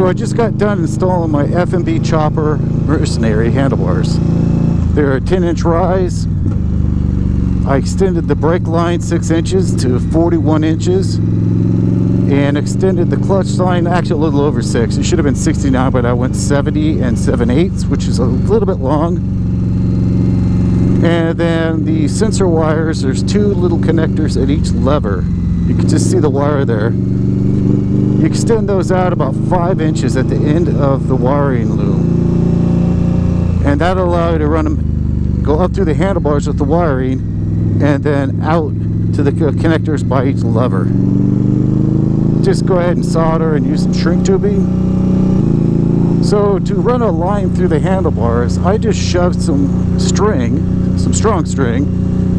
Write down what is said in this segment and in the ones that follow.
So I just got done installing my F&B Chopper Mercenary handlebars. They're a 10-inch rise. I extended the brake line 6 inches to 41 inches and extended the clutch line actually a little over 6. It should have been 69, but I went 70 and 7/8, which is a little bit long. And then the sensor wires, there's 2 little connectors at each lever. You can just see the wire there. You extend those out about 5 inches at the end of the wiring loom. And that'll allow you to run them, go up through the handlebars with the wiring, and then out to the connectors by each lever. Just go ahead and solder and use some shrink tubing. So to run a line through the handlebars, I just shoved some string, some strong string,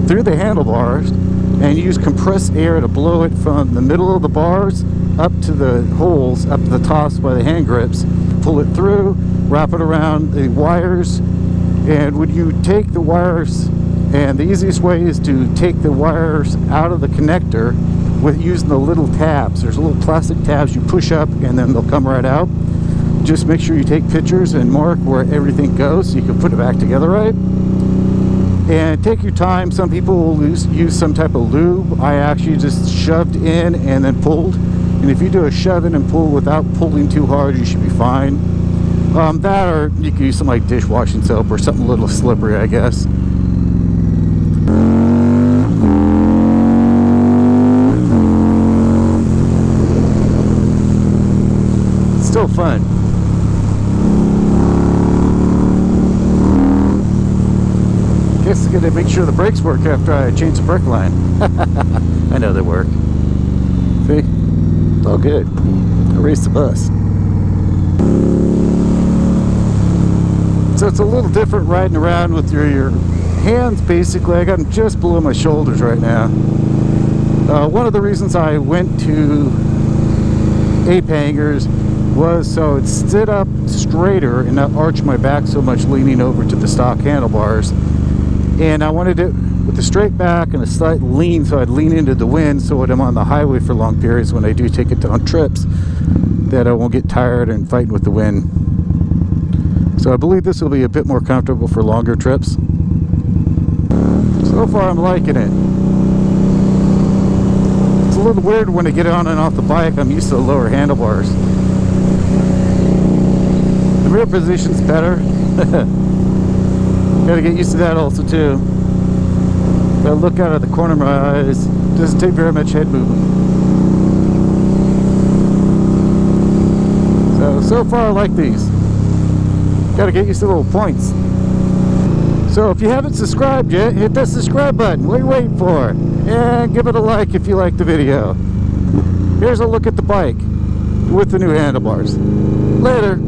through the handlebars and use compressed air to blow it from the middle of the bars up to the holes, up to the tops by the hand grips. Pull it through, wrap it around the wires, and when you take the wires, and the easiest way is to take the wires out of the connector with using the little tabs. There's little plastic tabs you push up and then they'll come right out. Just make sure you take pictures and mark where everything goes so you can put it back together right. And take your time. Some people will use some type of lube. I actually just shoved in and then pulled. And if you do a shove in and pull without pulling too hard, you should be fine. That, or you can use some like dishwashing soap or something a little slippery, I guess. It's still fun. Guess I'm gonna make sure the brakes work after I change the brake line. I know they work. See? It's all good. Erase the bus. So it's a little different riding around with your hands. Basically, I got them just below my shoulders right now. One of the reasons I went to ape hangers was so it stood up straighter and not arch my back so much leaning over to the stock handlebars. And I wanted it with a straight back and a slight lean, so I'd lean into the wind so when I'm on the highway for long periods, when I do take it on trips, that I won't get tired and fighting with the wind. So I believe this will be a bit more comfortable for longer trips. So far I'm liking it. It's a little weird when I get on and off the bike. I'm used to the lower handlebars. The rear position's better. Gotta get used to that also too. Gotta look out of the corner of my eyes. Doesn't take very much head movement. So far I like these. Gotta get used to little points. So if you haven't subscribed yet, hit that subscribe button. What are you waiting for? And give it a like if you like the video. Here's a look at the bike with the new handlebars. Later.